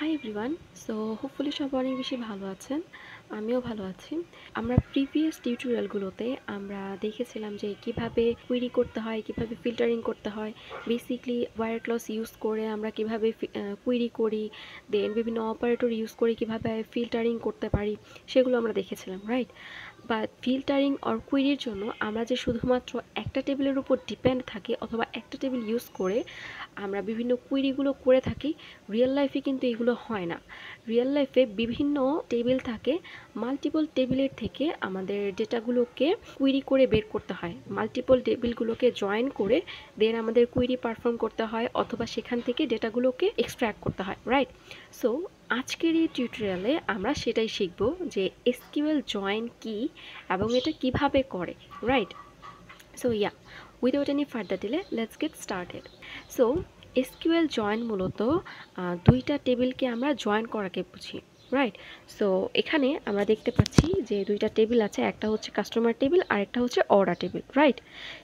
Hi everyone. So hopefully সবাই অনেক বেশি ভালো আছেন, আমিও ভালো আছি। আমরা প্রিভিয়াস টিউটোরিয়ালগুলোতে আমরা দেখেছিলাম যে কিভাবে কুইরি করতে হয়, কিভাবে ফিল্টারিং করতে হয়, বেসিকলি ওয়্যার ক্লজ ইউজ করে আমরা কিভাবে কুইরি করি, দেন বিভিন্ন অপারেটর ইউজ করে কিভাবে ফিল্টারিং করতে পারি, সেগুলো আমরা দেখেছিলাম, রাইট? বা ফিল্টারিং অর কুইরির জন্য আমরা যে শুধুমাত্র একটা টেবিলের উপর ডিপেন্ড থাকি অথবা একটা টেবিল ইউজ করে আমরা বিভিন্ন কুইরিগুলো করে থাকি, রিয়েল লাইফে কিন্তু এগুলো হয় না। রিয়েল লাইফে বিভিন্ন টেবিল থাকে, মাল্টিপল টেবিলের থেকে আমাদের ডেটাগুলোকে কুইরি করে বের করতে হয়, মাল্টিপল টেবিলগুলোকে জয়েন করে দেন আমাদের কুইরি পারফর্ম করতে হয় অথবা সেখান থেকে ডেটাগুলোকে এক্সট্র্যাক্ট করতে হয়, রাইট? সো আজকের এই টিউটোরিয়ালে আমরা সেটাই শিখব যে এসকিউএল জয়েন কি এবং এটা কিভাবে করে, right? So without any further delay let's get started. So SQL join মূলত দুইটা টেবিলকে আমরা জয়েন করাকে বুঝি, রাইট? সো এখানে আমরা দেখতে পাচ্ছি যে দুইটা টেবিল আছে, একটা হচ্ছে কাস্টমার টেবিল আর একটা হচ্ছে অর্ডার টেবিল, রাইট?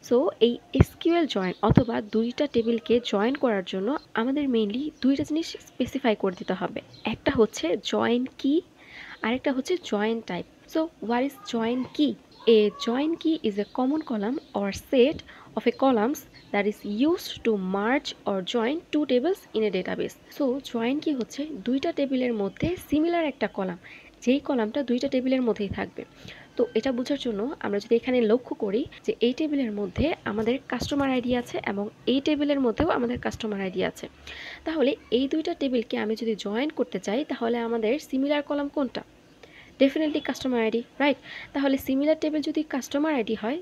সো এই এসকিউএল জয়েন অথবা দুইটা টেবিলকে জয়েন করার জন্য আমাদের মেইনলি দুইটা জিনিস স্পেসিফাই করে দিতে হবে। একটা হচ্ছে জয়েন কি, আরেকটা হচ্ছে join type. So what is join কি? A join key is a common column or set of a columns that is used to merge or join two tables in a database. So join key হচ্ছে দুইটা টেবিলের মধ্যে similar একটা column, যেই কলামটা দুইটা টেবিলের মধ্যেই থাকবে। তো এটা বোঝার জন্য আমরা যদি এখানে লক্ষ্য করি যে এই টেবিলের মধ্যে আমাদের কাস্টমার আইডি আছে এবং এই টেবিলের মধ্যেও আমাদের কাস্টমার আইডি আছে, তাহলে এই দুইটা টেবিলকে আমি যদি জয়েন করতে চাই তাহলে আমাদের সিমিলার কলাম কোনটা? Definitely customer ID, right? তাহলে সিমিলার টেবিল যদি কাস্টমার আইডি হয়,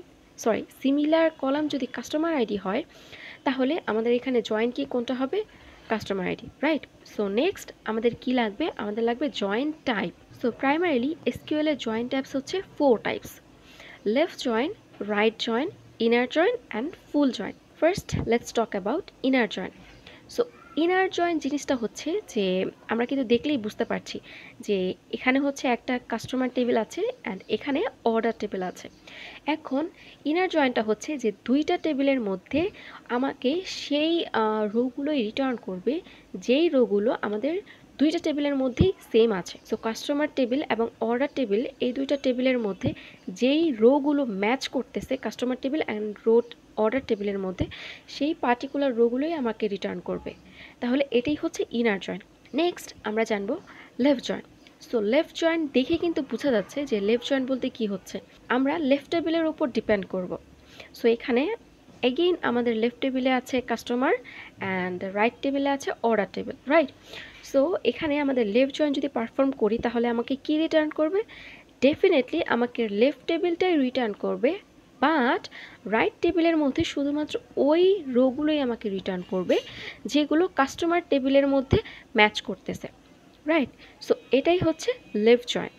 সিমিলার কলাম যদি কাস্টমার আইডি হয়, তাহলে আমাদের এখানে জয়েন কি কোনটা হবে? Customer ID, right? So next আমাদের কি লাগবে? আমাদের লাগবে join type. So primarily SQL এর জয়েন টাইপস হচ্ছে 4 types: left join, right join, inner join and full join. First let's talk about inner join. So inner join জিনিসটা হচ্ছে যে আমরা কিন্তু দেখলেই বুঝতে পারছি যে এখানে হচ্ছে একটা কাস্টমার টেবিল আছে অ্যান্ড এখানে অর্ডার টেবিল আছে। এখন ইনার জয়েনটা হচ্ছে যে দুইটা টেবিলের মধ্যে আমাকে সেই রোগুলোই রিটার্ন করবে যেই রোগুলো আমাদের দুইটা টেবিলের মধ্যেই সেম আছে। সো কাস্টমার টেবিল এবং অর্ডার টেবিল, এই দুইটা টেবিলের মধ্যে যেই রোগুলো ম্যাচ করতেছে কাস্টমার টেবিল অ্যান্ড অর্ডার টেবিলের মধ্যে, সেই পার্টিকুলার রোগুলোই আমাকে রিটার্ন করবে। তাহলে এটাই হচ্ছে ইনার জয়েন। নেক্সট আমরা জানবো left join. So left join দেখে কিন্তু বোঝা যাচ্ছে যে লেফট জয়েন বলতে কি হচ্ছে, আমরা লেফট টেবিলের উপর ডিপেন্ড করব। সো এখানে এগেইন আমাদের লেফট টেবিলে আছে কাস্টমার অ্যান্ড রাইট টেবিলে আছে অর্ডার টেবিল, রাইট? সো এখানে আমাদের লেফট জয়েন যদি পারফর্ম করি তাহলে আমাকে কি রিটার্ন করবে? ডেফিনেটলি আমাকে লেফট টেবিলটাই রিটার্ন করবে, বাট রাইট টেবিলের মধ্যে শুধুমাত্র ওই রোগুলোই আমাকে রিটার্ন করবে যেগুলো কাস্টমার টেবিলের মধ্যে ম্যাচ করতেছে, রাইট? সো এটাই হচ্ছে লেফট জয়েন।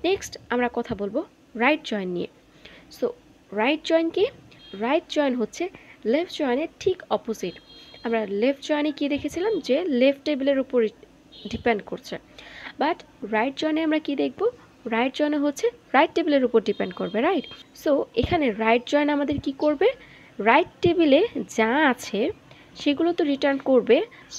নেক্সট আমরা কথা বলবো রাইট জয়েন নিয়ে। সো রাইট জয়েন কি? রাইট জয়েন হচ্ছে লেফট জয়েনের ঠিক অপোজিট। আমরা লেফট জয়েনে কি দেখেছিলাম যে লেফট টেবিলের উপর ডিপেন্ড করছে, বাট রাইট জয়েনে আমরা কি দেখব? রাইট জয়েনে হচ্ছে রাইট টেবিলের উপর ডিপেন্ড করবে, রাইট? সো এখানে রাইট জয়েন আমাদের কি করবে? রাইট টেবিলে যা আছে সেগুলো তো রিটার্ন করবে,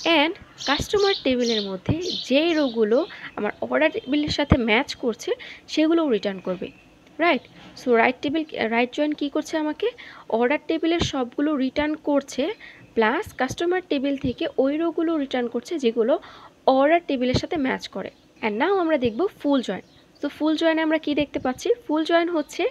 অ্যান্ড কাস্টমার টেবিলের মধ্যে যেই রোগুলো আমার অর্ডার টেবিলের সাথে ম্যাচ করছে সেগুলোও রিটার্ন করবে, রাইট? সো রাইট জয়েন কী করছে? আমাকে অর্ডার টেবিলের সবগুলো রিটার্ন করছে, প্লাস কাস্টমার টেবিল থেকে ওই রোগুলো রিটার্ন করছে যেগুলো অর্ডার টেবিলের সাথে ম্যাচ করে। অ্যান্ড নাও আমরা দেখব ফুল জয়েন। তো ফুল জয়েনে আমরা কি দেখতে পাচ্ছি? ফুল জয়েন হচ্ছে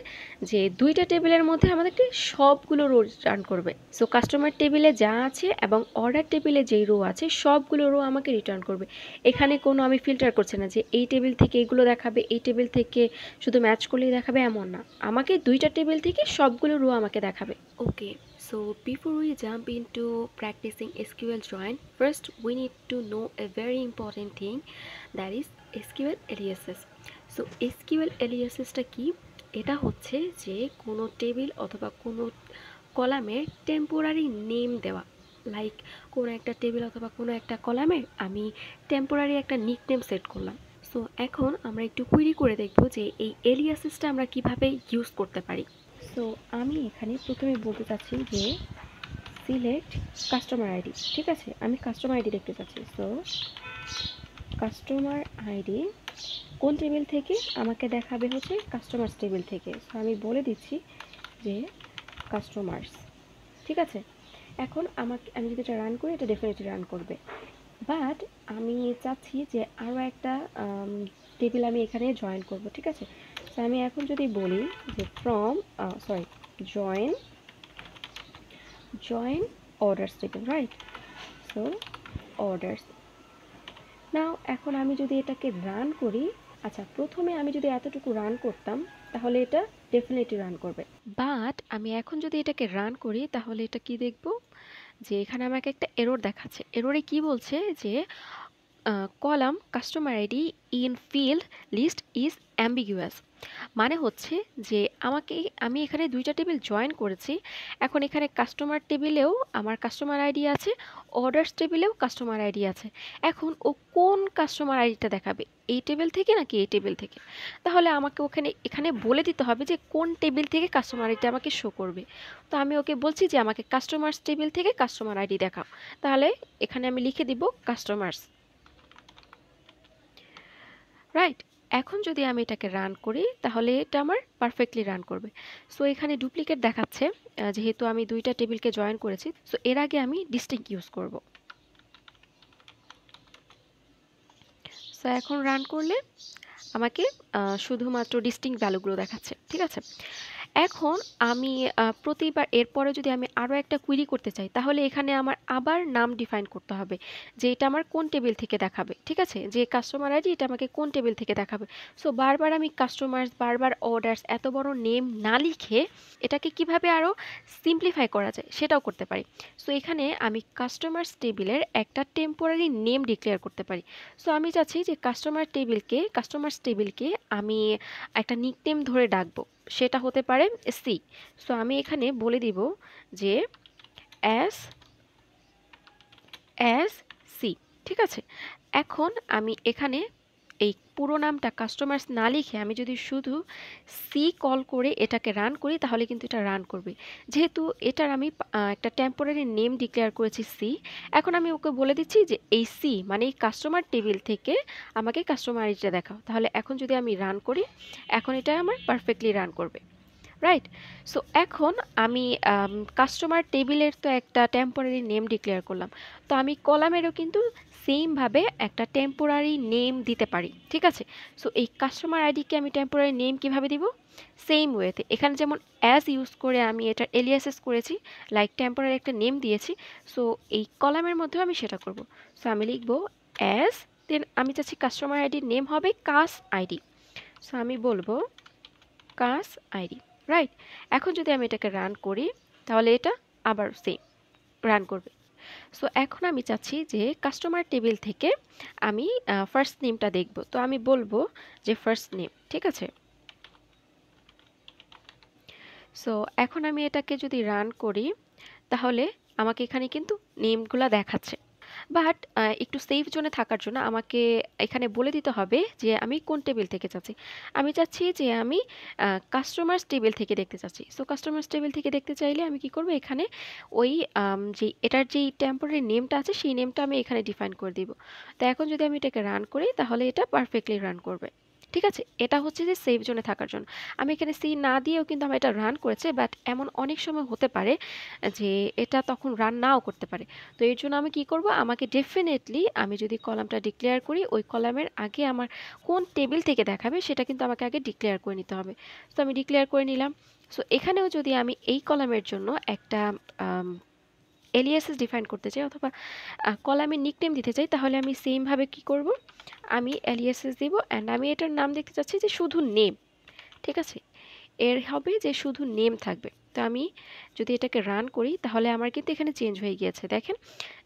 যে দুইটা টেবিলের মধ্যে আমাদেরকে সবগুলো রো রিটার্ন করবে। সো কাস্টমার টেবিলে যা আছে এবং অর্ডার টেবিলে যেই রো আছে সবগুলো রো আমাকে রিটার্ন করবে। এখানে কোনো আমি ফিল্টার করছি না যে এই টেবিল থেকে এইগুলো দেখাবে, এই টেবিল থেকে শুধু ম্যাচ করলেই দেখাবে, এমন না। আমাকে দুইটা টেবিল থেকে সবগুলো রো আমাকে দেখাবে। ওকে, so before we jump into practicing SQL join, first we need to know a very important thing, that is SQL aliases. So SQL এলিয়াসেসটা কি? এটা হচ্ছে যে কোনো টেবিল অথবা কোনো কলামের টেম্পোরারি নেম দেওয়া। লাইক কোনো একটা টেবিল অথবা কোনো একটা কলামের আমি টেম্পোরারি একটা নিকনেম সেট করলাম। সো এখন আমরা একটু কুইরি করে দেখব যে এই এলিয়াসেসটা আমরা কিভাবে ইউজ করতে পারি। সো আমি এখানে প্রথমে বলতে চাচ্ছি যে সিলেক্ট কাস্টমার আইডি, ঠিক আছে? আমি কাস্টমার আইডি দেখতে চাচ্ছি। সো কাস্টমার আইডি কোন টেবিল থেকে আমাকে দেখাবে হচ্ছে কাস্টমার্স টেবিল থেকে। সো আমি বলে দিচ্ছি যে কাস্টমার্স, ঠিক আছে। এখন আমি যদি এটা রান করি, এটা ডেফিনেটলি রান করবে, বাট আমি চাচ্ছি যে আরও একটা টেবিল আমি এখানে জয়েন করব, ঠিক আছে। তো আমি এখন যদি বলি যে join orders table, right. So orders now, এখন আমি যদি এটাকে রান করি, আচ্ছা প্রথমে আমি যদি এতটুকু রান করতাম তাহলে এটা ডেফিনেটলি রান করবে, বাট আমি এখন যদি এটাকে রান করি তাহলে এটা কি দেখব যে এখানে আমাকে একটা এরর দেখাচ্ছে। এররে কি বলছে যে column customer ID in field list is ambiguous. মানে হচ্ছে যে আমি এখানে দুইটা টেবিল জয়েন করেছি, এখন এখানে কাস্টমার টেবিলেও আমার কাস্টমার আইডি আছে, অর্ডার্স টেবিলেও কাস্টমার আইডি আছে। এখন ও কোন কাস্টমার আইডিটা দেখাবে, এই টেবিল থেকে নাকি এই টেবিল থেকে? তাহলে আমাকে এখানে বলে দিতে হবে যে কোন টেবিল থেকে কাস্টমার আইডি আমাকে শো করবে। তো আমি ওকে বলছি যে আমাকে কাস্টমার্স টেবিল থেকে কাস্টমার আইডি দেখাও। তাহলে এখানে আমি লিখে দিব কাস্টমার্স, রাইট। এখন যদি আমি এটাকে রান করি তাহলে এটা আমার পারফেক্টলি রান করবে। সো এখানে ডুপ্লিকেট দেখাচ্ছে যেহেতু আমি দুইটা টেবিলকে জয়েন করেছি। সো এর আগে আমি ডিস্টিংক্ট ইউজ করব। সো এখন রান করলে আমাকে শুধুমাত্র ডিস্টিংক্ট ভ্যালুগুলো দেখাচ্ছে, ঠিক আছে। এখন আমি প্রতিবার এরপরে যদি আমি আরও একটা কুইরি করতে চাই তাহলে এখানে আমার আবার নাম ডিফাইন করতে হবে যে এটা আমার কোন টেবিল থেকে দেখাবে, ঠিক আছে, যে কাস্টমার আইডি এটা আমাকে কোন টেবিল থেকে দেখাবে। সো বারবার আমি কাস্টমার্স, বারবার অর্ডার্স এত বড় নেম না লিখে এটাকে কিভাবে আরও সিম্পলিফাই করা যায় সেটাও করতে পারি। সো এখানে আমি কাস্টমার্স টেবিলের একটা টেম্পোরারি নেম ডিক্লেয়ার করতে পারি। সো আমি চাচ্ছি যে কাস্টমার্স টেবিলকে আমি একটা নিকনেম ধরে ডাকবো, সেটা হতে পারে সি। সো আমি এখানে বলে দিব যে অ্যাস সি, ঠিক আছে। এখন আমি এখানে এই পুরো নামটা কাস্টমার্স না লিখে আমি যদি শুধু সি কল করে এটাকে রান করি তাহলে কিন্তু এটা রান করবে, যেহেতু এটার আমি একটা টেম্পোরারি নেম ডিক্লেয়ার করেছি সি। এখন আমি ওকে বলে দিচ্ছি যে এই সি মানে এই কাস্টমার টেবিল থেকে আমাকে কাস্টমার আইডিটা দেখাও। তাহলে এখন যদি আমি রান করি এখন এটা আমার পারফেক্টলি রান করবে, রাইট। সো এখন আমি কাস্টমার টেবিলের তো একটা টেম্পোরারি নেম ডিক্লেয়ার করলাম, তো আমি কলামেরও কিন্তু সেমভাবে একটা টেম্পোরারি নেম দিতে পারি, ঠিক আছে। সো এই কাস্টমার আইডিকে আমি টেম্পোরারি নেম কিভাবে দিব, সেম ওয়েতে এখানে যেমন অ্যাজ ইউজ করে আমি এটা এলিয়াসেস করেছি, লাইক টেম্পোরারি একটা নেম দিয়েছি। সো এই কলামের মধ্যেও আমি সেটা করব। সো আমি লিখব অ্যাজ, দেন আমি চাচ্ছি কাস্টমার আইডির নেম হবে কাস আইডি। সো আমি বলবো কাস আইডি, রাইট। এখন যদি আমি এটাকে রান করি তাহলে এটা আবার সেম রান করবে। সো এখন আমি চাচ্ছি যে কাস্টমার টেবিল থেকে আমি ফার্স্ট নেমটা দেখব, তো আমি বলবো যে ফার্স্ট নেম, ঠিক আছে। সো এখন আমি এটাকে যদি রান করি তাহলে আমাকে এখানে কিন্তু নেমগুলা দেখাচ্ছে, বাট একটু সেফ জোনে থাকার জন্য আমাকে এখানে বলে দিতে হবে যে আমি কোন টেবিল থেকে চাচ্ছি। আমি চাচ্ছি যে আমি কাস্টমার্স টেবিল থেকে দেখতে চাচ্ছি। সো কাস্টমার্স টেবিল থেকে দেখতে চাইলে আমি কি করব, এখানে ওই যে এটার যেই টেম্পোরারি নেমটা আছে সেই নেমটা আমি এখানে ডিফাইন করে দিব। তো এখন যদি আমি এটাকে রান করি তাহলে এটা পারফেক্টলি রান করবে, ঠিক আছে। এটা হচ্ছে যে সেফ জোনে থাকার জন্য আমি এখানে সি না দিয়েও কিন্তু আমার এটা রান করেছে, বাট এমন অনেক সময় হতে পারে যে এটা তখন রান নাও করতে পারে। তো এর জন্য আমি কি করব, আমাকে ডেফিনেটলি আমি যদি কলামটা ডিক্লেয়ার করি ওই কলামের আগে আমার কোন টেবিল থেকে দেখাবে সেটা কিন্তু আমাকে আগে ডিক্লেয়ার করে নিতে হবে। তো আমি ডিক্লেয়ার করে নিলাম। সো এখানেও যদি আমি এই কলামের জন্য একটা এলিয়াসেস ডিফাইন করতে চাই অথবা কলামের নিকনেম দিতে চাই তাহলে আমি সেমভাবে কি করব, আমি এলিয়াসেস দিব অ্যান্ড আমি এটার নাম দেখতে চাচ্ছি যে শুধু নেম, ঠিক আছে। এর হবে যে শুধু নেম থাকবে। তো আমি যদি এটাকে রান করি তাহলে আমার কিন্তু এখানে চেঞ্জ হয়ে গিয়েছে, দেখেন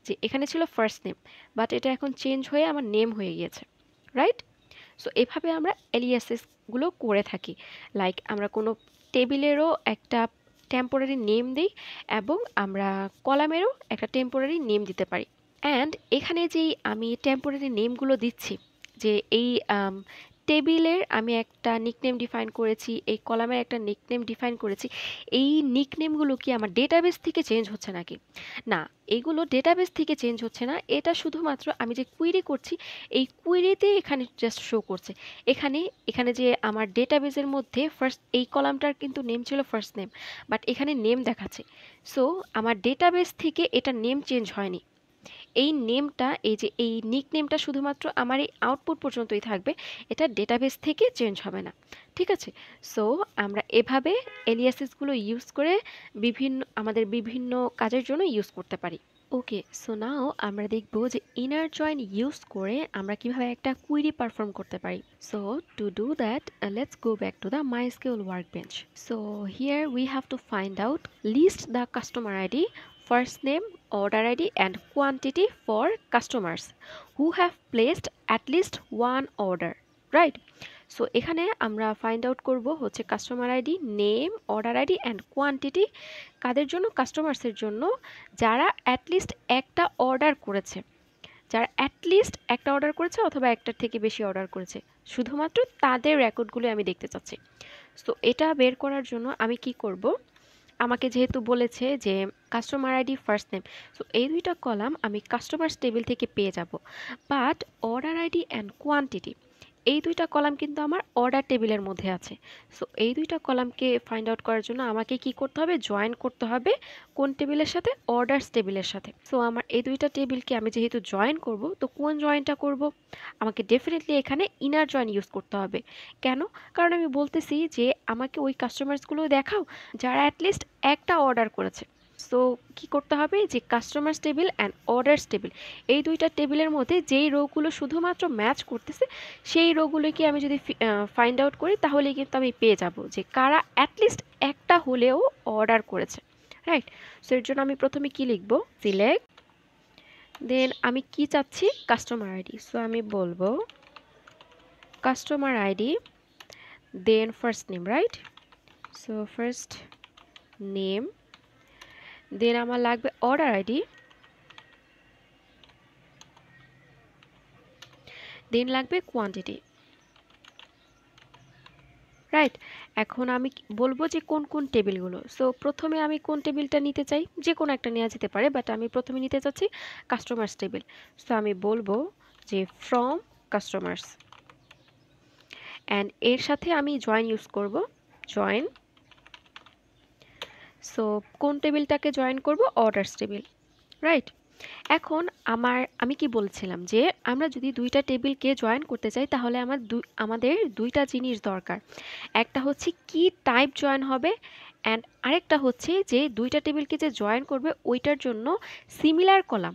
যে এখানে ছিল ফার্স্ট নেম বাট এটা এখন চেঞ্জ হয়ে আমার নেম হয়ে গিয়েছে, রাইট। সো এভাবে আমরা এলিয়াসেসগুলো করে থাকি, লাইক আমরা কোনো টেবিলেরও একটা টেম্পোরারি নেম দিই এবং আমরা কলামেরও একটা টেম্পোরারি নেম দিতে পারি। অ্যান্ড এখানে যেই আমি টেম্পোরারি নেমগুলো দিচ্ছি যে এই টেবিলের আমি একটা নিকনেম ডিফাইন করেছি, এই কলামের একটা নিকনেম ডিফাইন করেছি। এই নিকনেমগুলো কি আমার ডেটাবেস থেকে চেঞ্জ হচ্ছে নাকি? না, এগুলো ডেটাবেস থেকে চেঞ্জ হচ্ছে না। এটা শুধুমাত্র আমি যে কুইরি করছি, এই কুইরিতে এখানে জাস্ট শো করছে। এখানে যে আমার ডেটাবেসের মধ্যে ফার্স্ট এই কলামটার কিন্তু নেম ছিল ফার্স্ট নেম, বাট এখানে নেম দেখাচ্ছে। সো আমার ডেটাবেস থেকে এটা নেম চেঞ্জ হয়নি। এই নেমটা, এই যে এই নিকনেমটা শুধুমাত্র আমার এই আউটপুট পর্যন্তই থাকবে, এটা ডেটাবেস থেকে চেঞ্জ হবে না। ঠিক আছে? সো আমরা এভাবে এলিয়াসেসগুলো ইউজ করে আমাদের বিভিন্ন কাজের জন্য ইউজ করতে পারি। ওকে, সো নাও আমরা দেখব যে ইনার জয়েন ইউজ করে আমরা কিভাবে একটা কুইরি পারফর্ম করতে পারি। So to do that, let's go back to the MySQL workbench. So here we have to find out, list the customer ID, first name, order ID and quantity for customers who have placed at least one order, right? So এখানে আমরা find out করব হচ্ছে customer ID, name, order ID and quantity. কাদের জন্য? কাস্টমার্সের জন্য যারা at least একটা অর্ডার করেছে, অথবা একটার থেকে বেশি অর্ডার করেছে, শুধুমাত্র তাদের রেকর্ডগুলো আমি দেখতে চাচ্ছি। সো এটা বের করার জন্য আমি কি করব, আমাকে যেহেতু বলেছে যে customer ID, first name, so এই দুইটা কলাম আমি কাস্টমার্স টেবিল থেকে পেয়ে যাব। But order ID and quantity, এই দুইটা কলাম কিন্তু আমার অর্ডার টেবিলের মধ্যে আছে। সো এই দুইটা কলামকে ফাইন্ড আউট করার জন্য আমাকে কি করতে হবে? জয়েন করতে হবে কোন টেবিলের সাথে? অর্ডার্স টেবিলের সাথে। সো আমার এই দুইটা টেবিলকে আমি যেহেতু জয়েন করব, তো কোন জয়েনটা করব? আমাকে ডেফিনেটলি এখানে ইনার জয়েন ইউজ করতে হবে। কেন? কারণ আমি বলতেছি যে আমাকে ওই কাস্টমার্সগুলো দেখাও যারা অ্যাটলিস্ট একটা অর্ডার করেছে। সো কি করতে হবে? যে customers table and orders table, এই দুইটা টেবিলের মধ্যে যেই রোগুলো শুধুমাত্র ম্যাচ করতেছে, সেই রোগুলোকে আমি যদি ফাইন্ড আউট করি, তাহলে কিন্তু আমি পেয়ে যাব যে কারা অ্যাটলিস্ট একটা হলেও অর্ডার করেছে, রাইট? সো এর জন্য আমি প্রথমে কি লিখব? সিলেক্ট, দেন আমি কি চাচ্ছি? Customer ID. সো আমি বলবো customer ID, then first name, right? So first name, then আমার লাগবে অর্ডার আইডি, দেন লাগবে কোয়ান্টিটি, রাইট? এখন আমি বলবো যে কোন কোন টেবিলগুলো। সো প্রথমে আমি কোন টেবিলটা নিতে চাই? যে কোনো একটা নেওয়া যেতে পারে, বাট আমি প্রথমে নিতে চাচ্ছি কাস্টমার্স টেবিল। সো আমি বলবো যে ফ্রম কাস্টমার্স, অ্যান্ড এর সাথে আমি জয়েন ইউজ করব, জয়েন। সো কোন টেবিলটাকে জয়েন করব? Orders table, right? এখন আমি কি বলছিলাম যে আমরা যদি দুইটা টেবিলকে জয়েন করতে চাই, তাহলে আমাদের দুইটা জিনিস দরকার। একটা হচ্ছে কি টাইপ জয়েন হবে, অ্যান্ড আরেকটা হচ্ছে যে দুইটা টেবিলকে যে জয়েন করবে ওইটার জন্য সিমিলার কলাম,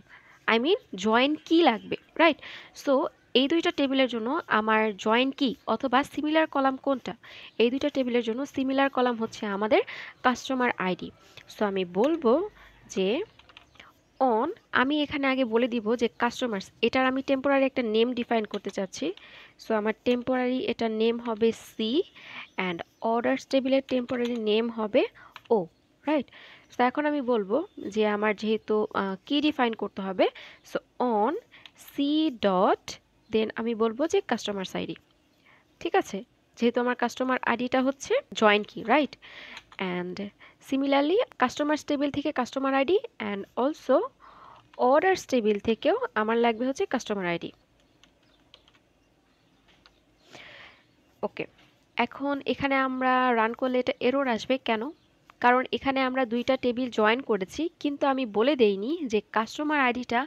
জয়েন কি লাগবে, রাইট? সো এই দুইটা টেবিলের জন্য আমার জয়েন কি অথবা সিমিলার কলাম কোনটা? এই দুইটা টেবিলের জন্য সিমিলার কলাম হচ্ছে আমাদের কাস্টমার আইডি। সো আমি বলবো যে অন, আমি এখানে আগে বলে দিব যে কাস্টমার্স, এটার আমি টেম্পোরারি একটা নেম ডিফাইন করতে চাচ্ছি। সো আমার টেম্পোরারি এটা নেম হবে সি, অ্যান্ড অর্ডার্স টেবিলের টেম্পোরারি নেম হবে ও, রাইট? সো এখন আমি বলবো যে আমার যেহেতু কি ডিফাইন করতে হবে, সো অন সি ডট, দেন আমি বলবো যে কাস্টমার্স আইডি, ঠিক আছে? যেহেতু আমার কাস্টমার আইডিটা হচ্ছে জয়েন কি, right? And similarly customers table থেকে customer ID, and also orders table থেকেও আমার লাগবে হচ্ছে কাস্টমার আইডি। ওকে, এখন এখানে আমরা রান করলে এটা এরর আসবে কেন? কারণ এখানে আমরা দুইটা টেবিল জয়েন করেছি, কিন্তু আমি বলে দেইনি যে কাস্টমার আইডিটা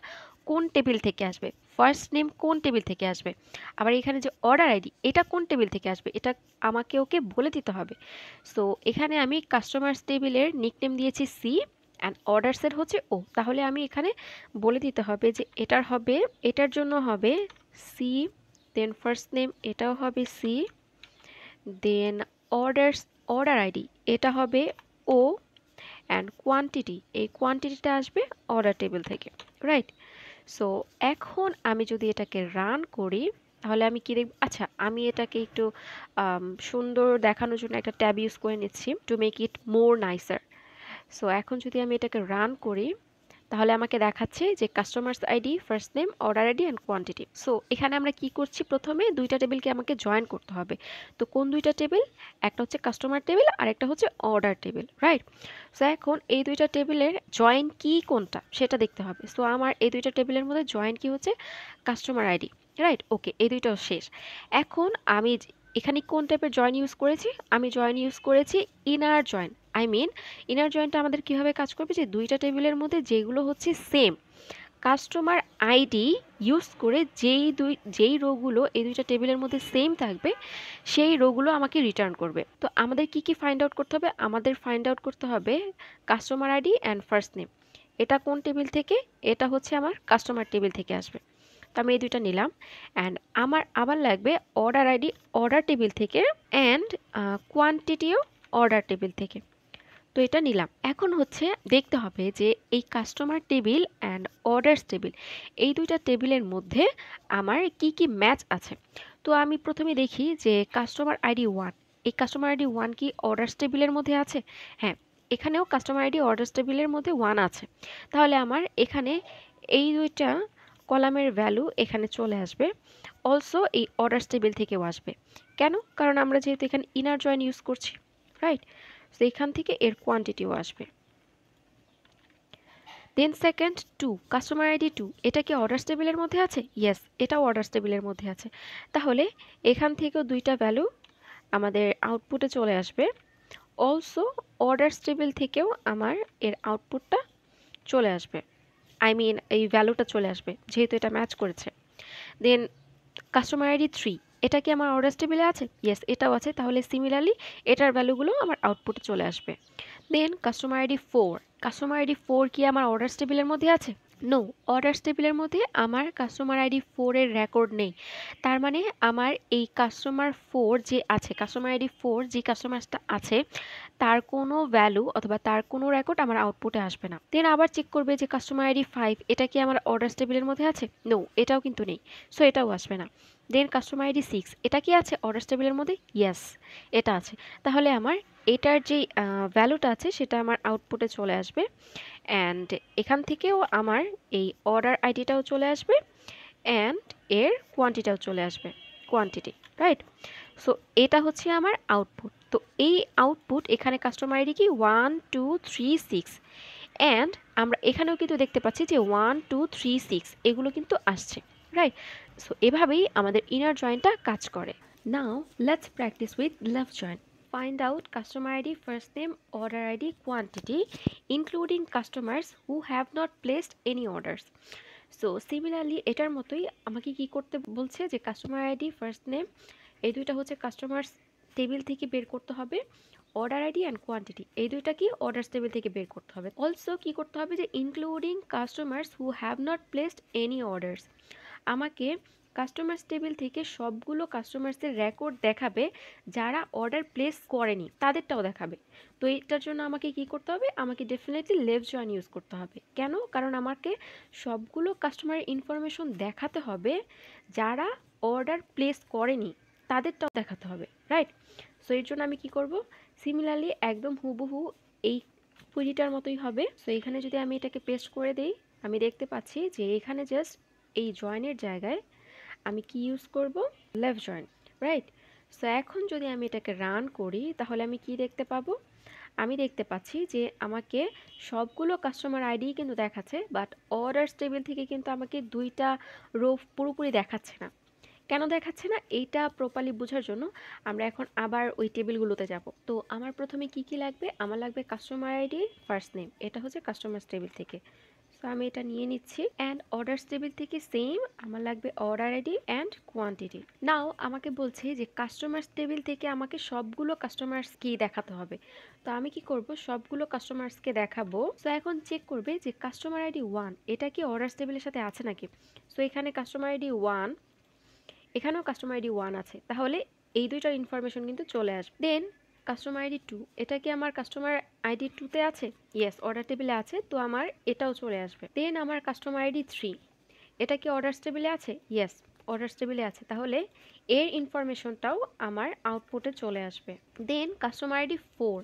কোন টেবিল থেকে আসবে, ফার্স্ট নেম কোন টেবিল থেকে আসবে, আবার এখানে যে অর্ডার আইডি এটা কোন টেবিল থেকে আসবে, এটা আমাকে ওকে বলে দিতে হবে। সো এখানে আমি কাস্টমার্স টেবিলের নিকনেম দিয়েছি সি, অ্যান্ড অর্ডার্সের হচ্ছে ও। তাহলে আমি এখানে বলে দিতে হবে যে এটার জন্য হবে সি, দেন ফার্স্ট নেম এটাও হবে সি, দেন অর্ডার আইডি এটা হবে ও, অ্যান্ড কোয়ান্টিটি, এই কোয়ান্টিটিটা আসবে অর্ডার টেবিল থেকে, রাইট? সো এখন আমি যদি এটাকে রান করি, তাহলে আমি কি দেখব? আচ্ছা, আমি এটাকে একটু সুন্দর দেখানোর জন্য একটা ট্যাব ইউজ করে নিচ্ছি to make it more nicer. So এখন যদি আমি এটাকে রান করি, তাহলে আমাকে দেখাচ্ছে যে customers ID, first name, order ID and quantity. So এখানে আমরা কি করছি, প্রথমে দুইটা টেবিলকে আমাকে জয়েন করতে হবে। তো কোন দুইটা টেবিল? একটা হচ্ছে কাস্টমার টেবিল আর একটা হচ্ছে অর্ডার টেবিল, রাইট? সো এখন এই দুইটা টেবিলের জয়েন কি কোনটা সেটা দেখতে হবে। সো আমার এই দুইটা টেবিলের মধ্যে জয়েন কি হচ্ছে কাস্টমার আইডি, রাইট? ওকে, এই দুইটাও শেষ। এখন আমি এখানে কোন টাইপের জয়েন ইউজ করেছি? আমি জয়েন ইউজ করেছি inner join. I mean inner জয়েনটা আমাদের কিভাবে কাজ করবে, যে দুইটা টেবিলের মধ্যে যেগুলো হচ্ছে সেম কাস্টমার আইডি ইউজ করে যেই রোগুলো এই দুইটা টেবিলের মধ্যে সেম থাকবে সেই রোগুলো আমাকে রিটার্ন করবে। তো আমাদের কি কি ফাইন্ড আউট করতে হবে? আমাদের ফাইন্ড আউট করতে হবে customer ID and first name. এটা কোন টেবিল থেকে? এটা হচ্ছে আমার কাস্টমার টেবিল থেকে আসবে। তো আমি এই দুইটা নিলাম। অ্যান্ড আমার আবার লাগবে অর্ডার আইডি অর্ডার টেবিল থেকে, অ্যান্ড কোয়ান্টিটিও অর্ডার টেবিল থেকে। তো এটা নিলাম। এখন হচ্ছে দেখতে হবে যে এই customer table and orders table এই দুইটা টেবিলের মধ্যে আমার কি কি ম্যাচ আছে। তো আমি প্রথমে দেখি যে কাস্টমার আইডি 1, এই কাস্টমার আইডি 1 কি অর্ডার্স টেবিলের মধ্যে আছে? হ্যাঁ, এখানেও কাস্টমার আইডি অর্ডার্স টেবিলের মধ্যে 1 আছে। তাহলে আমার এখানে এই দুইটা কলামের ভ্যালু এখানে চলে আসবে। অলসো এই অর্ডার্স টেবিল থেকেও আসবে। কেন? কারণ আমরা যেহেতু এখানে ইনার জয়েন ইউজ করছি, রাইট? তো এখান থেকে এর কোয়ান্টিটিও আসবে। দেন সেকেন্ড 2, কাস্টমার আইডি 2, এটা কি অর্ডার্স টেবিলের মধ্যে আছে? ইয়েস, এটাও অর্ডার্স টেবিলের মধ্যে আছে। তাহলে এখান থেকেও দুইটা ভ্যালু আমাদের আউটপুটে চলে আসবে। অলসো অর্ডার্স টেবিল থেকেও আমার এর আউটপুটটা চলে আসবে, আই মিন এই ভ্যালুটা চলে আসবে যেহেতু এটা ম্যাচ করেছে। দেন কাস্টমার আইডি 3, এটা কি আমার অর্ডার্স টেবিলে আছে? ইয়েস, এটাও আছে। তাহলে সিমিলারলি এটার ভ্যালুগুলো আমার আউটপুটে চলে আসবে। Then customer ID 4, customer ID 4 কি আমার অর্ডার্স টেবিলের মধ্যে আছে? নো, অর্ডার্স টেবিলের মধ্যে আমার কাস্টমার আইডি 4 এর রেকর্ড নেই। তার মানে আমার এই কাস্টমার 4 যে আছে, কাস্টমার আইডি 4 যে কাস্টমারটা আছে তার কোনো ভ্যালু অথবা তার কোনো রেকর্ড আমার আউটপুটে আসবে না। দেন আবার চেক করবে যে কাস্টমার আইডি 5, এটা কি আমার অর্ডার্স টেবিলের মধ্যে আছে? নো, এটাও কিন্তু নেই, সো এটাও আসবে না। দেন কাস্টমার আইডি 6, এটা কি আছে অর্ডার্স টেবিলের মধ্যে? ইয়েস, এটা আছে। তাহলে আমার এটার যেই ভ্যালুটা আছে সেটা আমার আউটপুটে চলে আসবে। অ্যান্ড এখান থেকেও আমার এই অর্ডার আইডিটাও চলে আসবে অ্যান্ড এর কোয়ান্টিটিটাও চলে আসবে, কোয়ান্টিটি, রাইট? সো এটা হচ্ছে আমার আউটপুট। তো এই আউটপুট এখানে কাস্টমার আইডি কি 1 2 3 6, অ্যান্ড আমরা এখানেও কিন্তু দেখতে পাচ্ছি যে 1 2 3 6 এগুলো কিন্তু আসছে, রাইট? সো এভাবেই আমাদের ইনার জয়েনটা কাজ করে। Now let's practice with left join. Find out customer ID, first name, order ID, quantity, including customers who have not placed any orders. So similarly এটার মতোই আমাকে কি করতে বলছে, যে কাস্টমার আইডি, ফার্স্ট নেম এই দুইটা হচ্ছে কাস্টমার্স টেবিল থেকে বের করতে হবে। অর্ডার আইডি অ্যান্ড কোয়ান্টিটি এই দুইটা কি অর্ডার্স টেবিল থেকে বের করতে হবে। অলসো কি করতে হবে, যে including customers who have not placed any orders, আমাকে কাস্টমার্স টেবিল থেকে সবগুলো কাস্টমার্সের রেকর্ড দেখাবে যারা অর্ডার প্লেস করেনি, তাদেরটাও দেখাবে। তো এটার জন্য আমাকে কি করতে হবে, আমাকে ডেফিনেটলি লেফট জয়েন ইউজ করতে হবে। কেন? কারণ আমাকে সবগুলো কাস্টমারের ইনফরমেশন দেখাতে হবে, যারা অর্ডার প্লেস করেনি তাদেরটাও দেখাতে হবে, রাইট? সো এর জন্য আমি কি করব, সিমিলারলি একদম হুবহু এই কুইরিটার মতোই হবে। সো এখানে যদি আমি এটাকে পেস্ট করে দেই, আমি দেখতে পাচ্ছি যে এখানে জাস্ট এই জয়েনের জায়গায় আমি কি ইউজ করব, লেফট জয়েন, রাইট? সো এখন যদি আমি এটাকে রান করি তাহলে আমি কি দেখতে পাবো, আমি দেখতে পাচ্ছি যে আমাকে সবগুলো কাস্টমার আইডি কিন্তু দেখাচ্ছে, বাট অর্ডার্স টেবিল থেকে কিন্তু আমাকে দুইটা রো পুরোপুরি দেখাচ্ছে না। কেন দেখাচ্ছে না এইটা প্রপারলি বোঝার জন্য আমরা এখন আবার ওই টেবিলগুলোতে যাব। তো আমার প্রথমে কি কি লাগবে, আমার লাগবে কাস্টমার আইডি, ফার্স্ট নেম, এটা হচ্ছে কাস্টমার্স টেবিল থেকে। সো আমি এটা নিয়ে নিচ্ছি। অ্যান্ড অর্ডার্স টেবিল থেকে সেম আমার লাগবে অর্ডার আইডি অ্যান্ড কোয়ান্টিটি। নাও আমাকে বলছে যে কাস্টমার্স টেবিল থেকে আমাকে সবগুলো কাস্টমার্সকেই দেখাতে হবে। তো আমি কি করব, সবগুলো কাস্টমার্সকে দেখাবো। সো এখন চেক করবে যে কাস্টমার আইডি 1 এটা কি অর্ডার্স টেবিলের সাথে আছে নাকি। সো এখানে কাস্টমার আইডি 1, এখানেও কাস্টমার আইডি 1 আছে, তাহলে এই দুইটার ইনফরমেশন কিন্তু চলে আসবে। দেন কাস্টমার আইডি 2, এটা কি আমার কাস্টমার আইডি 2তে আছে? ইয়েস, অর্ডার টেবিলে আছে, তো আমার এটাও চলে আসবে। দেন আমার কাস্টমার আইডি 3, এটা কি অর্ডার্স টেবিলে আছে? ইয়েস, অর্ডার্স টেবিলে আছে, তাহলে এর ইনফরমেশনটাও আমার আউটপুটে চলে আসবে। Then customer ID 4,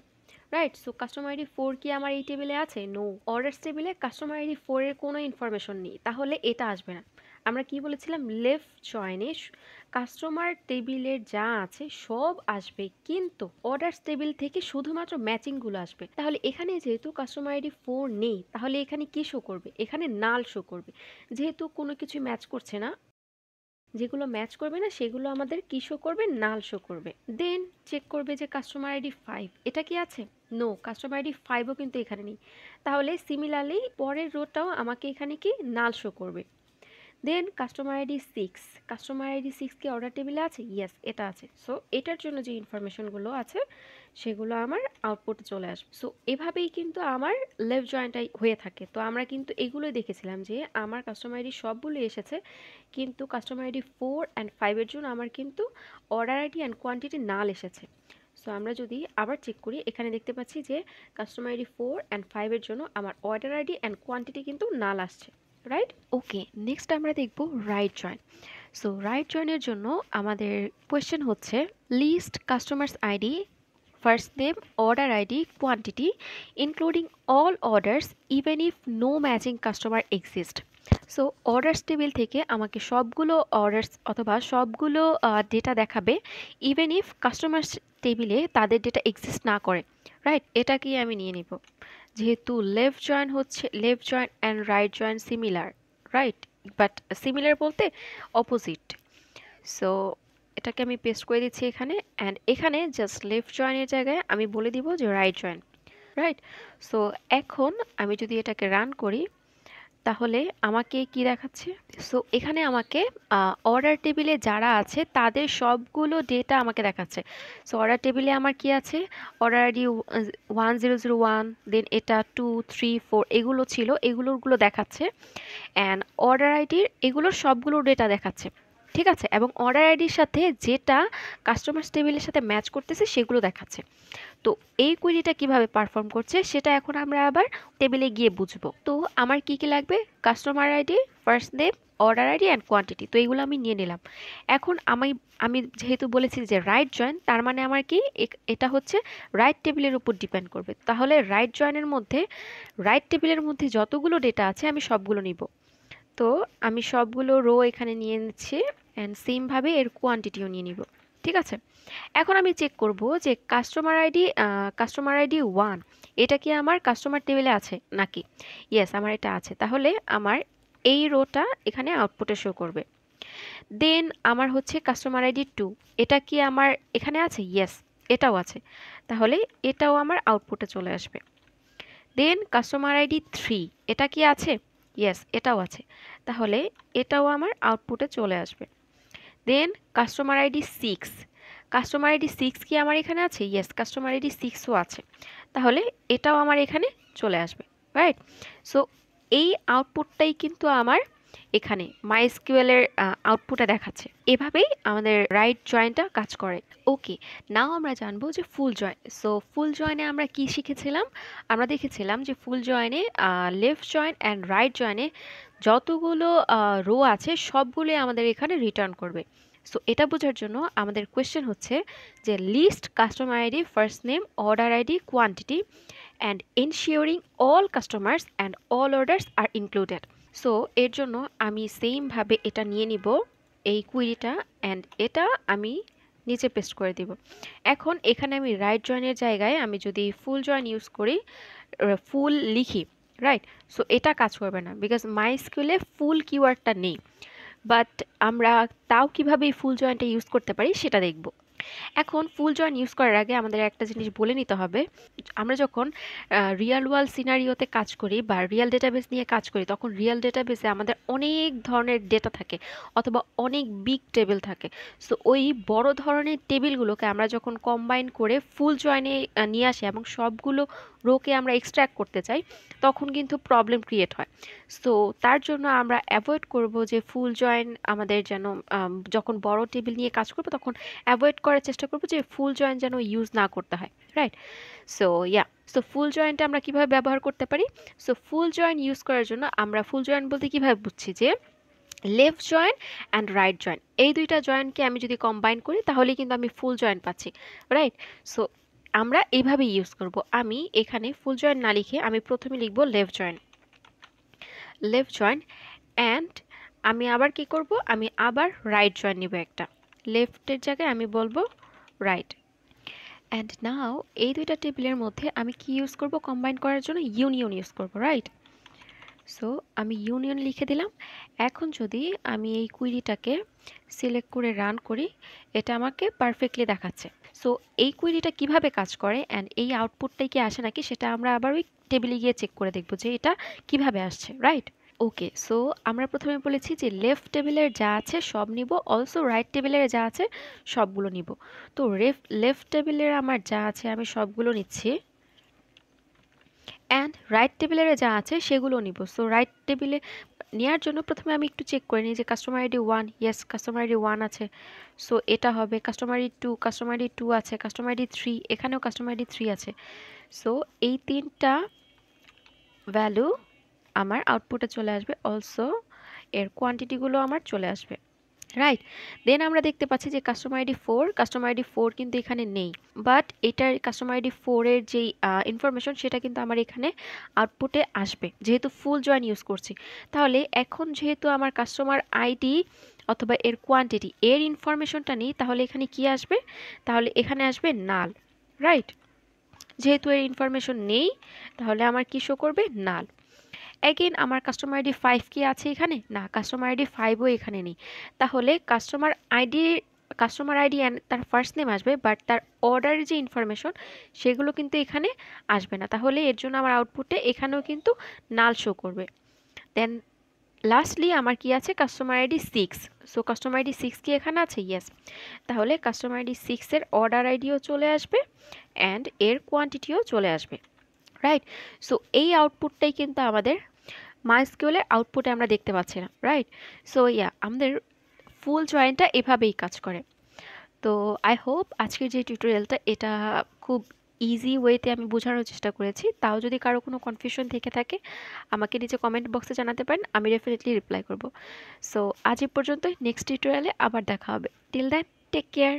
right? So customer ID 4 কি আমার এই টেবিলে আছে? নো। অর্ডারস টেবিলে কাস্টমার আইডি 4 এর কোনো ইনফরমেশন নেই, তাহলে এটা আসবে না। আমরা কি বলেছিলাম, লেফট জয়েনে কাস্টমার টেবিলের যা আছে সব আসবে, কিন্তু অর্ডারস টেবিল থেকে শুধুমাত্র ম্যাচিংগুলো আসবে। তাহলে এখানে যেহেতু কাস্টমার আইডি 4 নেই, তাহলে এখানে কি শো করবে? এখানে নাল শো করবে, যেহেতু কোনো কিছু ম্যাচ করছে না। যেগুলো ম্যাচ করবে না সেগুলো আমাদের কি শো করবে? নাল শো করবে। দেন চেক করবে যে কাস্টমার আইডি 5 এটা কি আছে? নো, কাস্টমার আইডি 5ও কিন্তু এখানে নেই। তাহলে সিমিলারলি পরের রোটাও আমাকে এখানে কি নাল শো করবে। দেন কাস্টমার আইডি 6, কাস্টমার আইডি 6 কি অর্ডার টেবিলে আছে? ইয়েস, এটা আছে। সো এটার জন্য যে ইনফরমেশনগুলো আছে সেগুলো আমার আউটপুটে চলে আসবে। সো এভাবেই কিন্তু আমার লেফট জয়েন্টটাই হয়ে থাকে। তো আমরা কিন্তু এগুলোই দেখেছিলাম যে আমার কাস্টমার আইডি সবগুলো এসেছে, কিন্তু কাস্টমার আইডি 4 অ্যান্ড 5 এর জন্য আমার কিন্তু অর্ডার আইডি অ্যান্ড কোয়ান্টিটি নাল এসেছে। সো আমরা যদি আবার চেক করি, এখানে দেখতে পাচ্ছি যে কাস্টমার আইডি 4 অ্যান্ড 5 এর জন্য আমার অর্ডার আইডি অ্যান্ড কোয়ান্টিটি কিন্তু নাল আসছে, রাইট? ওকে, নেক্সট আমরা দেখব রাইট জয়েন। সো রাইট জয়েনের জন্য আমাদের কোয়েশ্চেন হচ্ছে list customers ID, first name, order ID, quantity including all orders even if no matching customer exist. So orders table থেকে আমাকে সবগুলো অর্ডার্স অথবা সবগুলো ডেটা দেখাবে ইভেন ইফ কাস্টমার্স টেবিলে তাদের ডেটা এক্সিস্ট না করে, রাইট? এটাকেই আমি নিয়ে নিব, যেহেতু লেফট জয়েন হচ্ছে, left join and right join similar, right? But similar বলতে অপোজিট। সো এটাকে আমি পেস্ট করে দিচ্ছি এখানে, অ্যান্ড এখানে জাস্ট লেফট জয়েনের জায়গায় আমি বলে দিব যে রাইট জয়েন, রাইট? সো এখন আমি যদি এটাকে রান করি তাহলে আমাকে কি দেখাচ্ছে? সো এখানে আমাকে অর্ডার টেবিলে যারা আছে তাদের সবগুলো ডেটা আমাকে দেখাচ্ছে। সো অর্ডার টেবিলে আমার কি আছে? অর্ডার আইডি 1001, দেন এটা 2 3 4 এগুলো ছিল, এগুলোগুলো দেখাচ্ছে, অ্যান্ড অর্ডার আইডির এগুলোর সবগুলো ডেটা দেখাচ্ছে, ঠিক আছে? এবং অর্ডার আইডির সাথে যেটা কাস্টমার টেবিলের সাথে ম্যাচ করতেছে সেগুলো দেখাচ্ছে। তো এই কুইরিটা কিভাবে পারফর্ম করছে সেটা এখন আমরা আবার টেবিলে গিয়ে বুঝবো। তো আমার কি কি লাগবে? Customer ID, first name, order ID and quantity. তো এইগুলো আমি নিয়ে নিলাম। এখন আমি আমি যেহেতু বলেছি যে রাইট জয়েন, তার মানে আমার কি এটা হচ্ছে রাইট টেবিলের উপর ডিপেন্ড করবে। তাহলে রাইট জয়েনের মধ্যে, রাইট টেবিলের মধ্যে যতগুলো ডেটা আছে আমি সবগুলো নিব। তো আমি সবগুলো রো এখানে নিয়ে নিচ্ছি, অ্যান্ড সেমভাবে এর কোয়ান্টিটিও নিয়ে নিব, ঠিক আছে? এখন আমি চেক করব যে কাস্টমার আইডি 1 এটা কি আমার কাস্টমার টেবিলে আছে নাকি? ইয়েস, আমার এটা আছে। তাহলে আমার এই রোটা এখানে আউটপুটে শো করবে। দেন আমার হচ্ছে কাস্টমার আইডি 2 এটা কি আমার এখানে আছে? ইয়েস, এটাও আছে। তাহলে এটাও আমার আউটপুটে চলে আসবে। দেন কাস্টমার আইডি 3 এটা কি আছে? ইয়েস, এটাও আছে। তাহলে এটাও আমার আউটপুটে চলে আসবে। Then customer ID 6, customer ID 6 কি আমার এখানে আছে? ইয়েস, কাস্টমার আইডি 6ও আছে। তাহলে এটাও আমার এখানে চলে আসবে, রাইট? সো এই আউটপুটটাই কিন্তু আমার এখানে মাইএসকিউএল এর আউটপুটে দেখাচ্ছে। এভাবেই আমাদের রাইট জয়েনটা কাজ করে। ওকে, নাও আমরা জানবো যে ফুল জয়েন। সো ফুল জয়েনে আমরা কি শিখেছিলাম? আমরা দেখেছিলাম যে ফুল জয়েনে লেফট জয়েন অ্যান্ড রাইট জয়েনে যতগুলো রো আছে সবগুলোই আমাদের এখানে রিটার্ন করবে। সো এটা বোঝার জন্য আমাদের কোয়েশ্চেন হচ্ছে যে list customer ID, first name, order ID, quantity and ensuring all customers and all orders are included. So এর জন্য আমি সেমভাবে এটা নিয়ে নিব, এই কুইরিটা, অ্যান্ড এটা আমি নিচে পেস্ট করে দিব। এখন এখানে আমি রাইট জয়েনের জায়গায় আমি যদি ফুল জয়েন ইউজ করি, ফুল লিখি, রাইট? সো এটা কাজ করবে না, বিকজ মাইএসকিউএলে ফুল কিওয়ার্ডটা নেই। বাট আমরা তাও কিভাবে এই ফুল জয়েনটা ইউজ করতে পারি সেটা দেখব। এখন ফুল জয়েন ইউজ করার আগে আমাদের একটা জিনিস বলে নিতে হবে, আমরা যখন রিয়েল ওয়ার্ল্ড সিনারিওতে কাজ করি বা রিয়েল ডেটাবেস নিয়ে কাজ করি, তখন রিয়েল ডেটাবেসে আমাদের অনেক ধরনের ডেটা থাকে অথবা অনেক বিগ টেবিল থাকে। সো ওই বড় ধরনের টেবিলগুলোকে আমরা যখন কম্বাইন করে ফুল জয়েনে নিয়ে আসি এবং সবগুলো রোকে আমরা এক্সট্র্যাক্ট করতে চাই, তখন কিন্তু প্রবলেম ক্রিয়েট হয়। সো তার জন্য আমরা অ্যাভয়েড করব যে ফুল জয়েন আমাদের যেন যখন বড় টেবিল নিয়ে কাজ করবো তখন অ্যাভয়েড করার চেষ্টা করবো যে ফুল জয়েন যেন ইউজ না করতে হয়, রাইট? সো সো ফুল জয়েনটা আমরা কিভাবে ব্যবহার করতে পারি? সো ফুল জয়েন ইউজ করার জন্য আমরা ফুল জয়েন বলতে কিভাবে বুঝছি যে left join and right join, এই দুইটা জয়েনকে আমি যদি কম্বাইন করি তাহলে কিন্তু আমি ফুল জয়েন পাচ্ছি, রাইট? সো আমরা এইভাবে ইউজ করব। আমি এখানে ফুল জয়েন্ট না লিখে আমি প্রথমে লিখব লেফট জয়েন্ট অ্যান্ড আমি আবার কি করব, আমি আবার রাইট জয়েন্ট নিব একটা, লেফটের জায়গায় আমি বলবো রাইট। অ্যান্ড নাও এই দুইটা টেবিলের মধ্যে আমি কি ইউজ করব, কম্বাইন করার জন্য ইউনিয়ন ইউজ করব, রাইট। সো আমি ইউনিয়ন লিখে দিলাম। এখন যদি আমি এই কুইরিটাকে সিলেক্ট করে রান করি, এটা আমাকে পারফেক্টলি দেখাচ্ছে। সো এই কুইরিটা কিভাবে কাজ করে অ্যান্ড এই আউটপুটটাই কি আসে নাকি সেটা আমরা আবার ওই টেবিলে গিয়ে চেক করে দেখব যে এটা কিভাবে আসছে, রাইট। ওকে, সো আমরা প্রথমে বলেছি যে লেফট টেবিলের যা আছে সব নিব, অলসো রাইট টেবিলের যা আছে সবগুলো নিব। তো লেফট টেবিলের আমার যা আছে আমি সবগুলো নিচ্ছি অ্যান্ড রাইট টেবিলের যা আছে সেগুলো নিব। সো রাইট টেবিলে নেওয়ার জন্য প্রথমে আমি একটু চেক করে নিই যে customer ID 1, yes customer ID 1 আছে, সো এটা হবে। কাস্টমার আইডি 2, কাস্টমার আইডি 2 আছে, কাস্টমার আইডি 3, এখানেও কাস্টমার আইডি 3 আছে। সো এই তিনটা ভ্যালু আমার আউটপুটে চলে আসবে, অলসো এর কোয়ান্টিটিগুলো আমার চলে আসবে, রাইট। দেন আমরা দেখতে পাচ্ছি যে কাস্টমার আইডি 4 কিন্তু এখানে নেই, বাট এটার কাস্টমার আইডি 4 এর যেই ইনফরমেশন সেটা কিন্তু আমার এখানে আউটপুটে আসবে যেহেতু ফুল জয়েন ইউজ করছি। তাহলে এখন যেহেতু আমার কাস্টমার আইডি অথবা এর কোয়ান্টিটি এর ইনফরমেশনটা নেই, তাহলে এখানে কি আসবে, তাহলে এখানে আসবে নাল, রাইট। যেহেতু এর ইনফরমেশন নেই তাহলে আমার কি শো করবে, নাল। অ্যাগেন আমার কাস্টমার আইডি 5 কি আছে এখানে, না কাস্টমার আইডি 5ও এখানে নেই, তাহলে কাস্টমার আইডি অ্যান্ড তার ফার্স্ট নেম আসবে, বাট তার অর্ডারের যে ইনফরমেশন সেগুলো কিন্তু এখানে আসবে না, তাহলে এর জন্য আমার আউটপুটে এখানেও কিন্তু নাল শো করবে। দেন লাস্টলি আমার কি আছে, customer ID 6, so customer ID 6 কি এখানে আছে, ইয়েস, তাহলে কাস্টমার আইডি 6 এর অর্ডার আইডিও চলে আসবে অ্যান্ড এর কোয়ান্টিটিও চলে আসবে, রাইট। সো এই আউটপুটটাই কিন্তু আমাদের মাইস্কিউলের আউটপুটে আমরা দেখতে পাচ্ছি না, রাইট। সো আমাদের ফুল জয়েন্টটা এভাবেই কাজ করে। তো আই হোপ আজকের যে টিউটোরিয়ালটা এটা খুব ইজি ওয়েতে আমি বোঝানোর চেষ্টা করেছি। তাও যদি কারো কোনো কনফিউশন থেকে থাকে আমাকে নিচে কমেন্ট বক্সে জানাতে পারেন, আমি ডেফিনেটলি রিপ্লাই করব। সো আজ এই পর্যন্তই, নেক্সট টিউটোরিয়ালে আবার দেখা হবে। Till then take care.